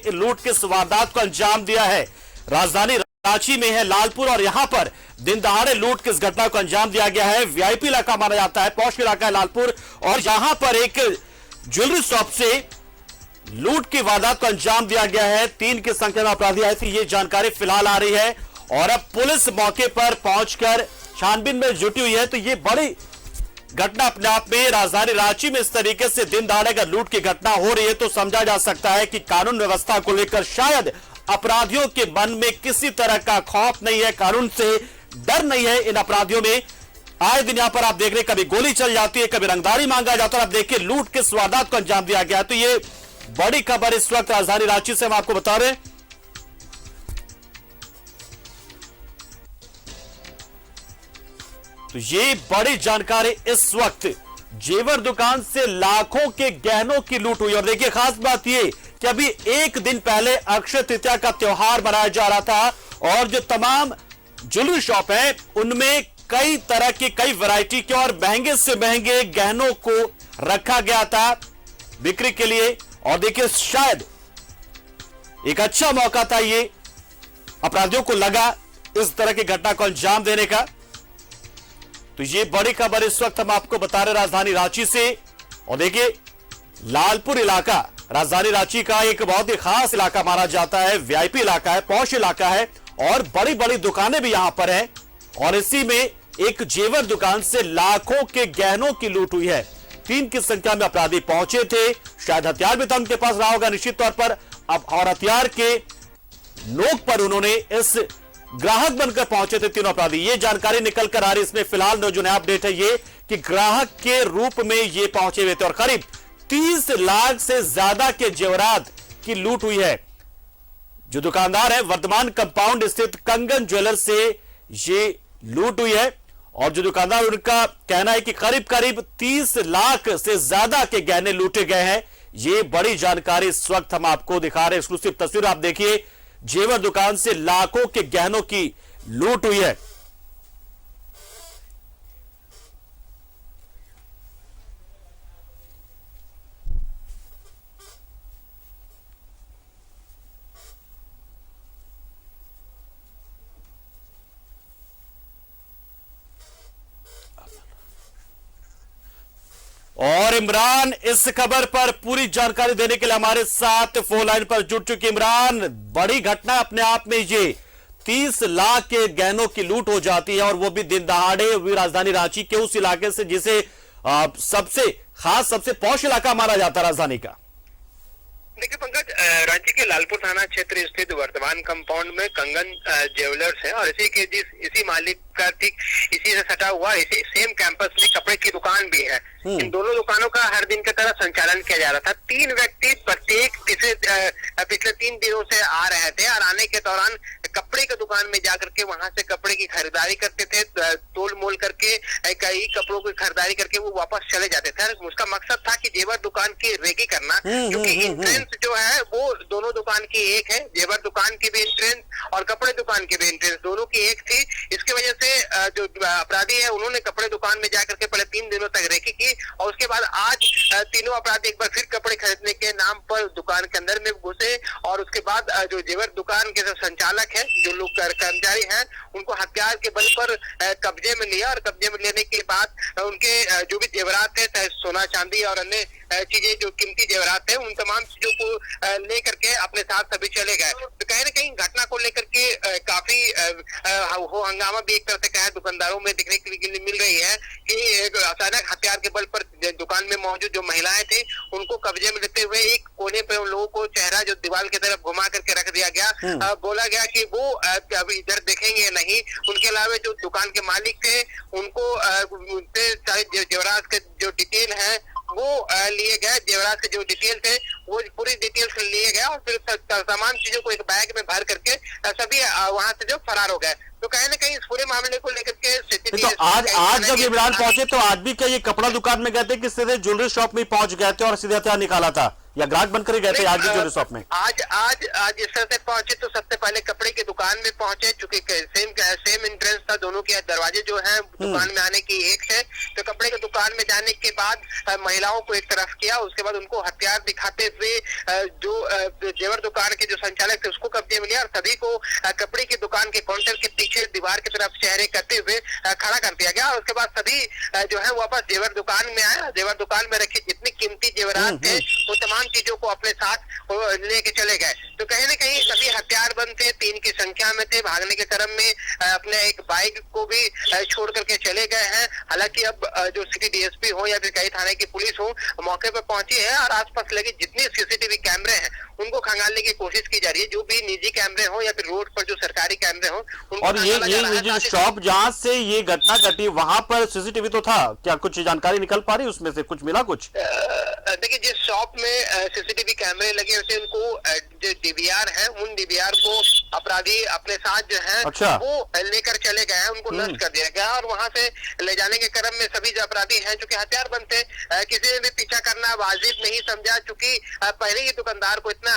लूट के वारदात को अंजाम दिया है। राजधानी रांची में है लालपुर और यहां पर दिन दहाड़े लूट की इस घटना को अंजाम दिया गया है। वीआईपी इलाका माना जाता है, पॉश इलाका है लालपुर, और यहां पर एक ज्वेलरी शॉप से लूट की वारदात को अंजाम दिया गया है। 3 की संख्या में अपराधी आए थे, ये जानकारी फिलहाल आ रही है और अब पुलिस मौके पर पहुंचकर छानबीन में जुटी हुई है। तो ये बड़ी घटना अपने आप में, राजधानी रांची में इस तरीके से दिन दहाड़े अगर लूट की घटना हो रही है तो समझा जा सकता है कि कानून व्यवस्था को लेकर शायद अपराधियों के मन में किसी तरह का खौफ नहीं है, कानून से डर नहीं है इन अपराधियों में। आए दिन यहां पर आप देख रहे कभी गोली चल जाती है, कभी रंगदारी मांगा जाता है। आप देखिए लूट के वारदात को अंजाम दिया गया। तो ये बड़ी खबर इस वक्त राजधानी रांची से हम आपको बता रहे हैं। तो ये बड़ी जानकारी इस वक्त जेवर दुकान से लाखों के गहनों की लूट हुई। और देखिए खास बात ये कि अभी एक दिन पहले अक्षय तृतीया का त्योहार मनाया जा रहा था और जो तमाम ज्वेलरी शॉप है उनमें कई तरह की, कई वैरायटी के और महंगे से महंगे गहनों को रखा गया था बिक्री के लिए। और देखिए शायद एक अच्छा मौका था ये अपराधियों को लगा इस तरह की घटना को अंजाम देने का। तो ये बड़ी खबर इस वक्त हम आपको बता रहे राजधानी रांची से। और देखिए लालपुर इलाका राजधानी रांची का एक बहुत ही खास इलाका माना जाता है, वीआईपी इलाका है, पॉश इलाका है और बड़ी बड़ी दुकानें भी यहां पर हैं। और इसी में एक जेवर दुकान से लाखों के गहनों की लूट हुई है। 3 की संख्या में अपराधी पहुंचे थे, शायद हथियार भी था उनके पास रहा होगा निश्चित तौर पर। अब और हथियार के नोक पर उन्होंने इस ग्राहक बनकर पहुंचे थे तीनों अपराधी। ये जानकारी निकल कर आ रही, इसमें फिलहाल जो नया अपडेट है ये कि ग्राहक के रूप में ये पहुंचे हुए थे और करीब 30 लाख से ज्यादा के जेवरात की लूट हुई है। जो दुकानदार है वर्धमान कंपाउंड स्थित कंगन ज्वेलर से ये लूट हुई है और जो दुकानदार उनका कहना है कि करीब करीब 30 लाख से ज्यादा के गहने लूटे गए हैं। ये बड़ी जानकारी इस वक्त हम आपको दिखा रहे हैं, एक्सक्लूसिव तस्वीर आप देखिए। जेवर दुकान से लाखों के गहनों की लूट हुई है। और इमरान इस खबर पर पूरी जानकारी देने के लिए हमारे साथ फोन लाइन पर जुड़ चुके। इमरान, बड़ी घटना अपने आप में, ये 30 लाख के गहनों की लूट हो जाती है और वो भी दिन दहाड़े, भी राजधानी रांची के उस इलाके से जिसे सबसे खास, सबसे पॉश इलाका माना जाता है राजधानी का। देखिए पंकज, रांची के लालपुर थाना क्षेत्र स्थित वर्धमान कंपाउंड में कंगन ज्वेलर्स है और इसी मालिक का ठीक इसी से सटा हुआ इसी सेम कैंपस में कपड़े की दुकान भी है। इन दोनों दुकानों का हर दिन की तरह संचालन किया जा रहा था। 3 व्यक्ति प्रत्येक पिछले 3 दिनों से आ रहे थे और आने के दौरान कपड़े की दुकान में जाकर के वहां से कपड़े की खरीदारी करते थे, तोल मोल करके कई कपड़ों की खरीदारी करके वो वापस चले जाते थे। उसका मकसद था कि जेवर दुकान की रेकी करना, क्योंकि एंट्रेंस जो है वो दोनों दुकान की एक है। जेवर दुकान की भी एंट्रेंस और कपड़े दुकान की भी एंट्रेंस दोनों की एक थी। इसकी वजह से जो अपराधी है उन्होंने कपड़े दुकान में जाकर के पहले 3 दिनों तक रेकी की और उसके बाद आज तीनों अपराधी एक बार फिर कपड़े खरीदने के नाम पर दुकान के अंदर में घुसे और उसके बाद जो जेवर दुकान के जो संचालक है, जो लोग कर्मचारी हैं, उनको हथियार के बल पर कब्जे में लिया और कब्जे में लेने के बाद उनके जो भी जेवरात थे, चाहे सोना चांदी और अन्य चीजें जो कीमती जेवरात थे, उन तमाम चीजों को लेकर के अपने साथ सभी चले गए। तो कहीं ना कहीं घटना को लेकर के काफी हो हंगामा भी एक तरह से कहे दुकानदारों में देखने के लिए मिल रही है कि अचानक हथियार के बल पर दुकान में मौजूद जो महिलाएं थी उनको कब्जे में लेते हुए एक कोने पे उन लोगों को चेहरा जो दीवार की तरफ घुमा करके रख दिया गया। बोला गया कि वो अभी इधर देखेंगे नहीं। उनके अलावा जो दुकान के मालिक थे उनको सारे जेवरात के जो डिटेल है वो लिए गए। जेवरात के जो डिटेल थे वो पूरी डिटेल्स लिए गए और फिर तमाम चीजों को एक बैग में भर करके सभी वहां से जो फरार हो गए। तो कहीं ना कहीं इस पूरे मामले को लेकर के तो आज जब इमरान पहुंचे तो आज भी क्या ये कपड़ा दुकान में गए थे कि सीधे ज्वेलरी शॉप में पहुंच गए थे और सीधे हथियार निकाला था? या ग्राहक बनकर गए थे आज की ज्वेलरी शॉप में? आज आज आज इस तरह से पहुंचे तो सबसे पहले कपड़े की दुकान में पहुंचे, चूंकि सेम एंट्रेंस था, दोनों के दरवाजे जो हैं दुकान में आने की एक है। तो कपड़े की दुकान में जाने के बाद महिलाओं को एक तरफ किया, उसके बाद उनको हथियार दिखाते हुए जो जेवर दुकान के जो संचालक थे उसको कब्जे में लिया और सभी को कपड़े की दुकान के काउंटर के पीछे दीवार की तरफ चेहरे करते हुए खड़ा कर दिया गया। और उसके बाद सभी जो है वापस जेवर दुकान में आए। जेवर दुकान में रखे जितनी कीमती जेवरात थे वो तमाम चीजों को अपने साथ लेके चले गए। तो कहीं ना कहीं सभी हथियारबंद थे, 3 की संख्या में थे। भागने के क्रम में अपने एक बाइक को भी छोड़ करके चले गए हैं। हालांकि अब जो सिटी डीएसपी हो या फिर कई थाने की पुलिस हो मौके पर पहुंची है और आसपास लगे जितने सीसीटीवी कैमरे हैं उनको खंगालने की कोशिश की जा रही है। जो भी निजी कैमरे हो या फिर रोड पर जो सरकारी कैमरे हो उनको। और ये जो शॉप जहां से ये घटना घटी वहां पर सीसीटीवी तो था, क्या कुछ जानकारी निकल पा रही उसमें से, कुछ मिला कुछ? देखिए, जिस शॉप में सीसीटीवी कैमरे लगे हुए थे उनको जो डीवीआर है उन डीवीआर को अपराधी अपने साथ जो है अच्छा। वो लेकर चले गए हैं, उनको नष्ट कर दिया गया। और वहां से ले जाने के क्रम में सभी जो अपराधी हैं जो कि हथियारबंद थे, किसी ने भी पीछा करना वाजिब नहीं समझा, चूंकि पहले ही दुकानदार को इतना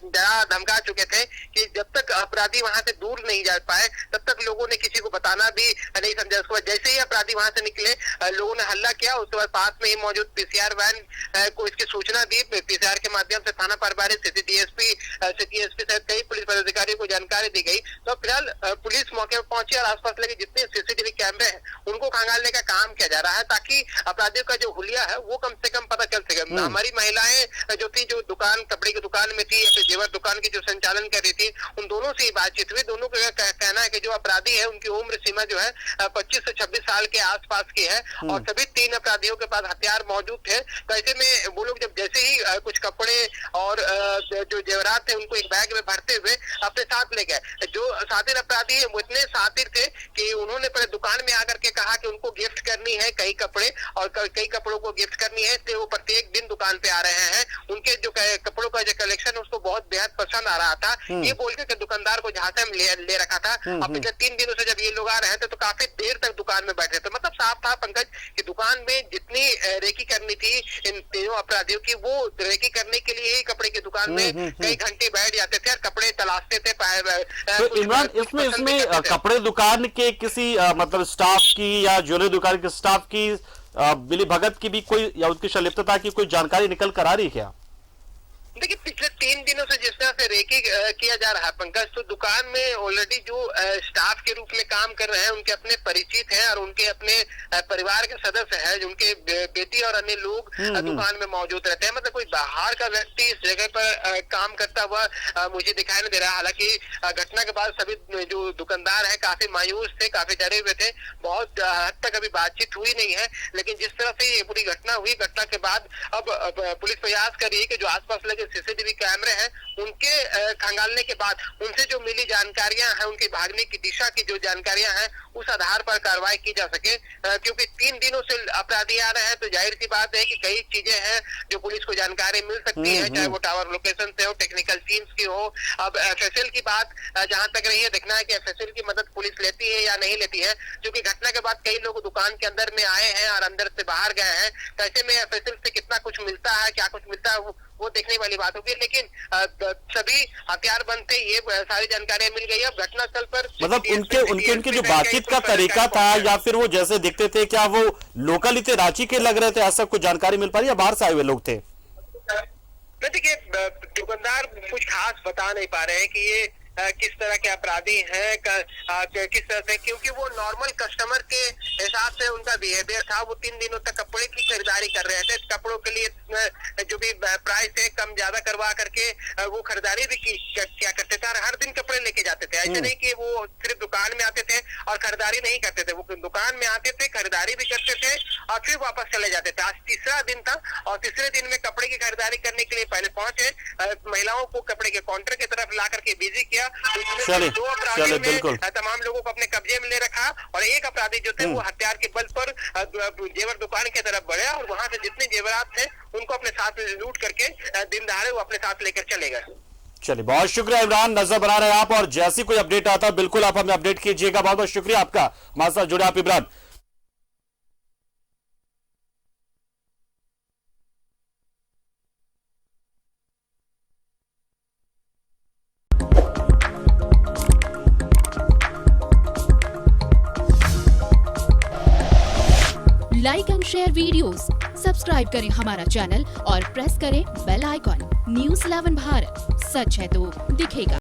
डरा धमका चुके थे कि जब तक अपराधी वहां से दूर नहीं जा पाए तब तक लोगों ने किसी को बताना भी नहीं समझा। उसके बाद जैसे ही अपराधी वहां से निकले लोगों ने हल्ला किया। उसके बाद पास में ही मौजूद पीसीआर वैन को इसकी सूचना दी। पीसीआर के माध्यम से थाना प्रभारी सिटी डीएसपी सहित कई पुलिस पदाधिकारियों को जानकारी दी गई। तो फिलहाल पुलिस मौके पर पहुंची और आसपास लगे जितने सीसीटीवी कैमरे हैं उनको खंगालने का काम किया जा रहा है ताकि अपराधियों का जो हुलिया है वो कम से कम पता चल सके। हमारी महिलाएं जो थी, जो दुकान कपड़े की दुकान में थी या फिर जेवर दुकान की जो संचालन कर रही थी, उन दोनों से ही बातचीत हुई। दोनों का कहना है कि जो अपराधी है उनकी उम्र सीमा जो है 25 से 26 साल के आसपास की है और सभी 3 अपराधियों के पास हथियार मौजूद थे। तो ऐसे में वो लोग जब जैसे ही कुछ कपड़े और जो जेवरात थे उनको एक बैग में भरते हुए अपने साथ ले गए। जो सातिर अपराधी है वो इतने सातिर थे कि उन्होंने पहले दुकान में आकर के कहा कि उनको गिफ्ट करनी है कई कपड़े और कई कपड़ों को गिफ्ट करनी है, इसलिए वो प्रत्येक दिन दुकान पे आ रहे हैं। उनके जो कपड़ों का जो कलेक्शन उसको बहुत बेहद पसंद आ रहा था। ये बोल के दुकानदार को जहां से ले रखा था। अब पिछले 3 दिनों से जब ये लोग आ रहे थे तो काफी देर तक दुकान में बैठे थे। मतलब साफ था पंकज कि दुकान में जितनी रेकी करनी थी इन तीनों अपराधियों की, वो रेकी करने के लिए ही कपड़े की दुकान में कई घंटे बैठ जाते थे और कपड़े तलाशते थे। तो इमरान, इसमें कपड़े दुकान के किसी मतलब स्टाफ की या ज्वेलरी दुकान के स्टाफ की मिली भगत की भी कोई या उनकी संलिप्तता की कोई जानकारी निकल कर आ रही क्या? देखिए, पिछले 3 दिनों से जिस तरह से रेकी किया जा रहा है पंकज, तो दुकान में ऑलरेडी जो स्टाफ के रूप में काम कर रहे हैं उनके अपने परिचित हैं और उनके अपने परिवार के सदस्य हैं, उनके बेटी और अन्य लोग दुकान में मौजूद रहते हैं। मतलब कोई बाहर का व्यक्ति इस जगह पर काम करता हुआ मुझे दिखाई नहीं दे रहा। हालांकि घटना के बाद सभी जो दुकानदार है काफी मायूस थे, काफी डरे हुए थे। बहुत हद तक अभी बातचीत हुई नहीं है, लेकिन जिस तरह से ये पूरी घटना हुई, घटना के बाद अब पुलिस प्रयास कर रही है कि जो आसपास लगे सीसीटीवी कैमरे हैं उनके खंगालने के बाद उनसे जो मिली जानकारियां हैं, उनके भागने की दिशा की जो जानकारियां हैं उस आधार पर कार्रवाई की जा सके। क्योंकि 3 दिनों से अपराधी आ रहे हैं तो जाहिर सी बात है कि कई चीजें हैं जो पुलिस को जानकारी मिल सकती है, चाहे वो टावर लोकेशन से हो, टेक्निकल टीम्स की हो। अब एफएसएल की बात जहां तक रही है, देखना है कि एफएसएल की मदद पुलिस लेती है या नहीं लेती है, क्योंकि घटना के बाद कई लोग दुकान के अंदर में आए हैं और अंदर से बाहर गए हैं। तो ऐसे में एफएसएल से कितना कुछ मिलता है, क्या कुछ मिलता है, वो देखने वाली बात होगी। लेकिन सभी हथियार बंद थे, ये सारी जानकारियां मिल गई। अब घटनास्थल पर मतलब उनके जो बातचीत का तरीका था या फिर वो जैसे दिखते थे, क्या वो लोकल ही थे, रांची के लग रहे थे, ऐसा कुछ जानकारी मिल पा रही है या बाहर से आए हुए लोग थे? देखिए, दुकानदार कुछ खास बता नहीं पा रहे हैं कि ये किस तरह के अपराधी हैं, किस तरह से, क्योंकि वो नॉर्मल कस्टमर के हिसाब से उनका बिहेवियर था। वो 3 दिनों तक कपड़े की खरीदारी कर रहे थे, कपड़ों के लिए जो भी प्राइस है कम ज्यादा करवा करके वो खरीदारी भी क्या करते थे और हर दिन कपड़े लेके जाते थे। ऐसे नहीं कि वो सिर्फ दुकान में आते थे और खरीदारी नहीं करते थे, वो दुकान में आते थे, खरीदारी भी करते थे और फिर वापस चले जाते थे। आज तीसरा दिन था और तीसरे दिन में कपड़े की खरीदारी करने के लिए पहले पहुंचे, महिलाओं को कपड़े के काउंटर की तरफ ला करके बिजी किया। चले बिल्कुल तमाम लोगों को अपने कब्जे में ले रखा और एक अपराधी जो थे वो हथियार के बल पर जेवर दुकान की तरफ बढ़े और वहां से जितने जेवरात थे उनको अपने साथ लूट करके दिन दहाड़े वो अपने साथ लेकर चले गए। चलिए, बहुत शुक्रिया इमरान, नजर बना रहे आप और जैसी कोई अपडेट आता है बिल्कुल आप हमें अपडेट कीजिएगा। बहुत बहुत शुक्रिया आपका हमारे साथ जुड़े आप इमरान। शेयर वीडियोस, सब्सक्राइब करें हमारा चैनल और प्रेस करें बेल आइकॉन। News 11 भारत, सच है तो दिखेगा।